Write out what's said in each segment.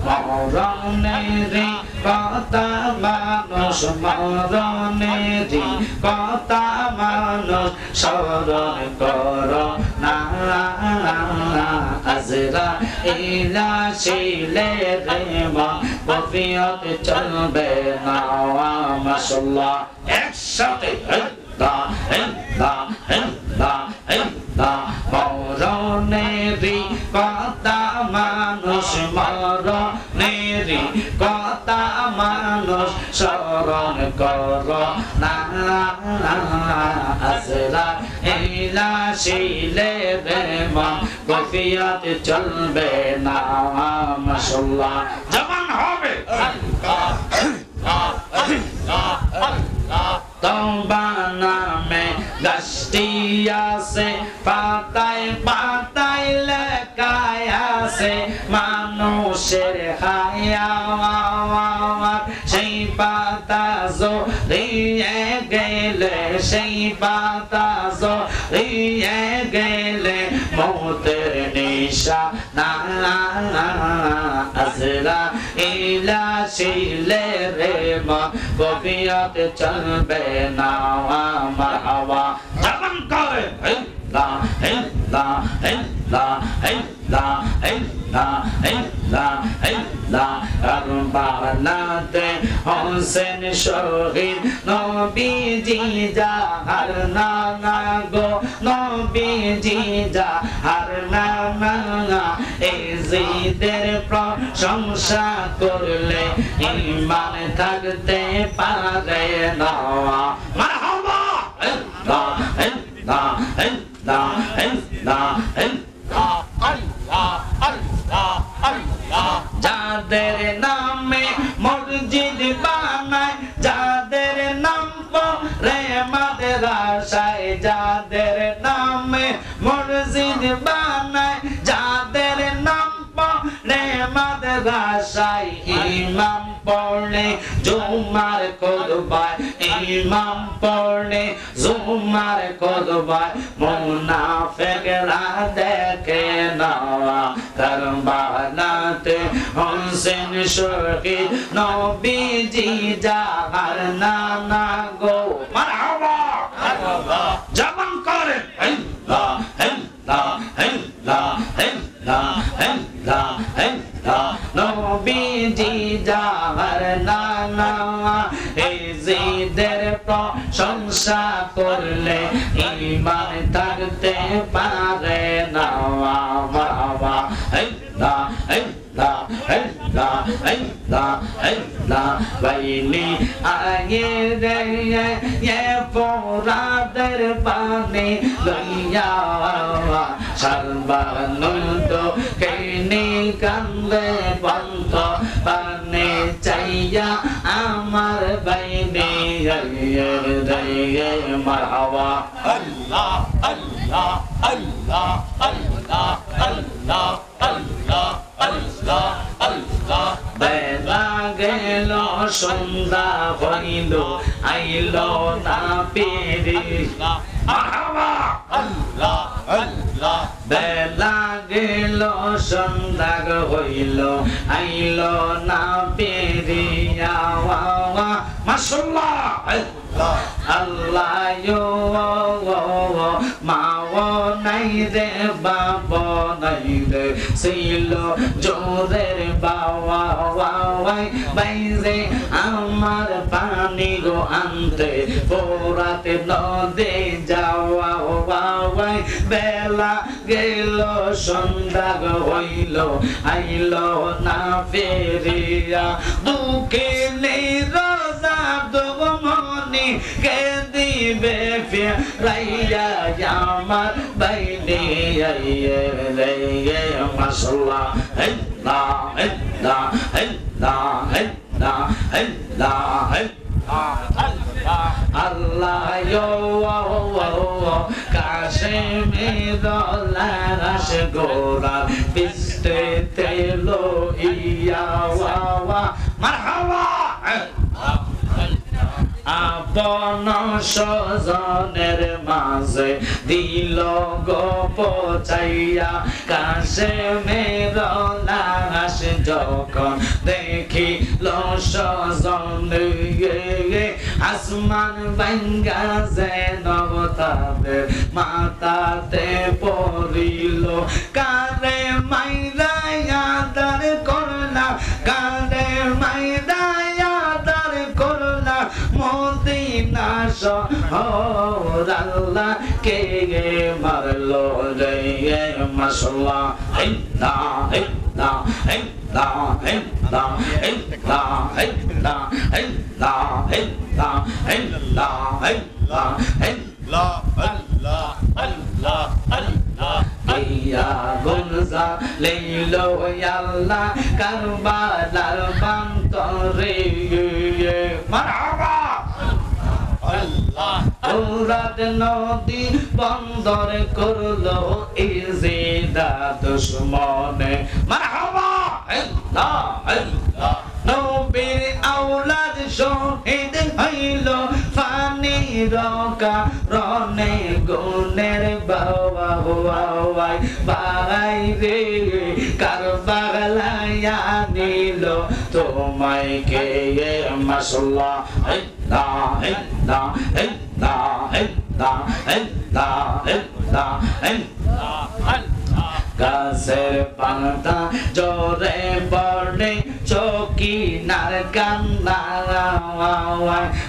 মরণেরি কথা মানুষ মরণেরি কথা মানুষ স্মরণ করো না আজরাইল আসিলে রে মন কফিয়ত চলবে না মাশাআল্লাহ একসাথে মরণেরি কথা মানুষ মরণেরি কথা মানুষ স্মরণ করো না আজরাইল আসিলে রে মন কফিয়ত চলবে না মাশাআল্লাহ জবান হবে তওবা নামে গাছটি আছে পাতায় পাতায় লেখায় আছে মানুষের হায়াত সেই পাতা জড়িয়ে গেলে সেই পাতা জড়িয়ে গেলে মৌতের নিশানা আজরাইল আসিলে রে মন কফিয়ত চলবে না মারহাবা জবান করে লা ইল্লা ইল্লা ইল্লা ইল্লা ইল্লা ইল্লা কারবালাতে হোসেন শহীদ নবীজি জাহার নানা গো নবীজি জাহার নানা এই জিদের প্রশংসা করলে ঈমান থাকতে পারে না মারহাবা ইল্লা ইল্লা ইল্লা ইল্লা ইল্লা আল্লাহ আল্লাহ আল্লাহ যাদের নামে মসজিদ বানায় যাদের নাম পড়ে মাদ্রাসায় যাদের নামে মসজিদ বানায় যাদের নাম পড়ে মাদ্রাসায় ইমাম পড়ে জুমার খুতবায় ইমাম পড়ে জুমার খুতবায় মুনাফিকরা দেখে না কারবালাতে হোসেন শহীদ নবীজি জাহার নানা গো মারহাবা জবান করে ইল্লা ইল্লা ইল্লা ইল্লা ইল্লা ইল্লা নবীজি জাহার নানা এই জিদের প্রশংসা করলে ঈমান থাকতে পারে না মারহাবা ইল্লা ইল্লা ইল্লা ইল্লা ইল্লা বাইনি আয়ে রে এ ফোরাদের পানি লইয়া সর্বানন্দ কেনি কান্দে বন্ধ পানে চাইয়া আমার বাইনি আয়ে রে মারহাবা আল্লাহ আল্লাহ আল্লাহ আল্লাহ আল্লাহ আল্লাহ আল্লাহ আল্লাহ বেলা গেল সন্ধ্যা হইল আইল না পেরি মারহাবা আল্লাহ আল্লাহ বেলা গেল সন্ধ্যা হইল আইল না পেরিয়া মাশাআল্লাহ আল্লাহ ইয়ো মাও নাই রে বাবা নাই রে ছিল জোরের বাবা ওয়াই বাইরে আমার পানি গো আনতে ফোরাতে নদে যাওয়া ওয়াই বেলা গেল সন্ধ্যা হইল আইল না ফেরিয়া দুঃখে নেই রোজা মনি কে দিবে ফিরাইয়া আমার বাইনি রে মাশাআল্লাহ ইল্লা ইল্লা ইল্লা ইল্লা ইল্লা আল্লাহ ইয়ো কাশে মেদলাশ গোরা পিস্তে তেলো ইয়া ওয়া মারহাবা আপন স্বজনের মাঝে দিল গো পচাইয়া কাশে মের লাশ যখন দেখিল স্বজনে আসমান ভাঙ্গা যেন তাদের মাথাতে পড়িল কারে মাইরায়া দার করলা কারে মাইরায়া দার করলা মদিনা শহর আল্লাহ কে মারলো রে মাশাআল্লাহ ইল্লা ইল্লা ইল্লা ইল্লা ইল্লা ইল্লা ইল্লা ইল্লা ইল্লা ইল্লা ইল্লা আল্লাহ আল্লাহ আল্লাহ ইয়া গুনজা লেলো আল্লাহ কারবালার বান্তরে মারহাবা আল্লাহ ওরাত নদী বন্দর করলো ইজিদা দুশমনে মারহাবা আল্লাহ আল্লাহ নবীর আওলাদ শহীদ হইল ফানির কারণে গুণের বাবা বাবাই ভাই রে কারবালায়া নিল তোমায় কে মাশাআল্লাহ ইল্লাহ ইল্লাহ ইল্লাহ ইল্লাহ ইল্লাহ ইল্লাহ ইল্লাহ গাছের পাতা জোরে পড়ে চকি নার কান্না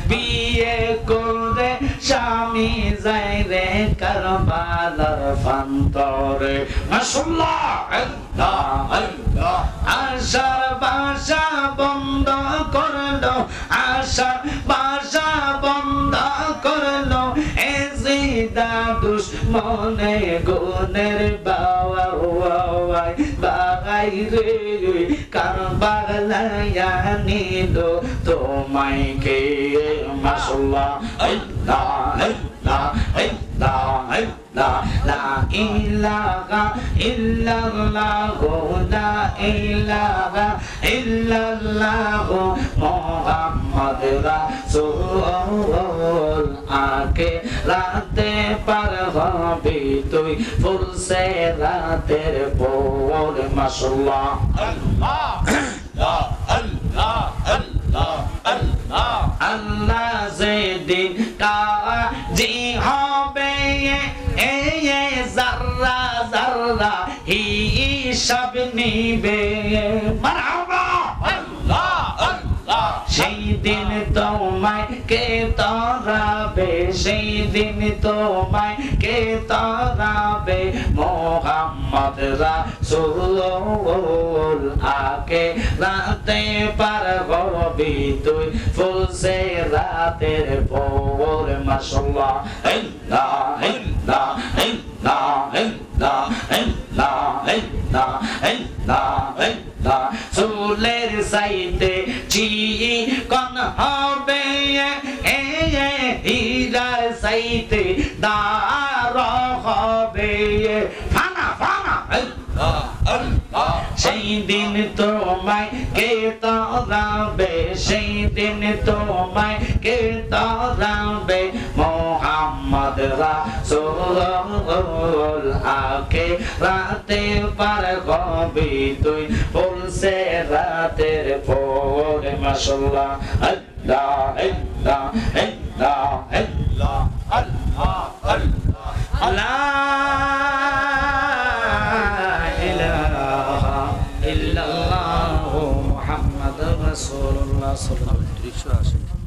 বিয়ে করে স্বামী যাই রে কারবালার প্রান্তরে মাশাআল্লাহ আল্লাহ আল্লাহ আশার বাসা বন্ধ করলো আশার বাসা বন্ধ করলো এজিদা দুশমনে গুণের বাবা বাগাই রে কারবালায়া নিল তোমায় কে মাশাআল্লাহ আল্লাহ আল্লাহ আল্লাহ আল্লাহ লা ইলাহা ইল্লাল্লাহ লা ইলাহা ইল্লাল্লাহ মুহাম্মদ রাসূল আকে রাতে পার হবি তুই ফুলসে রাতের পর মাশাআল্লাহ আল্লাহ আল্লাহ আল্লাহ আল্লাহ আল্লাহ যেদিন কাজী হবে এ যারা যারা হিসাব নিবে মারহাবা আল্লাহ আল্লাহ সেই দিন তোমায় কে তারাবে সেই দিন তোমায় কে তারাবে মুহাম্মদ রাসূল আকে রাতে পার হবি তুই ফুলসে রাতের পর মাশাআল্লাহ ইল্লাহ ইল্লাহ ইল্লাহ ইল্লাহ ইল্লাহ ইল্লাহ ইল্লাহ ইল্লাহ চুলের সাইতে চিকন হবে হীরার সাইতে দার হবে ফানা ফানা সেই দিন তোমায় কে তারাবে সেই দিন তোমায় কে তারাবে মুহাম্মদ রাসূল আকে রাতে পার হবি তুই ফুলসে রাতের পর মাশাআল্লাহ আল্লাহ আল্লাহ আল্লাহ আল্লাহ আল্লাহ আল্লাহ ইল্লাল্লাহু মুহাম্মাদুর রাসূলুল্লাহ সাল্লাল্লাহু আলাইহি ওয়াসাল্লাম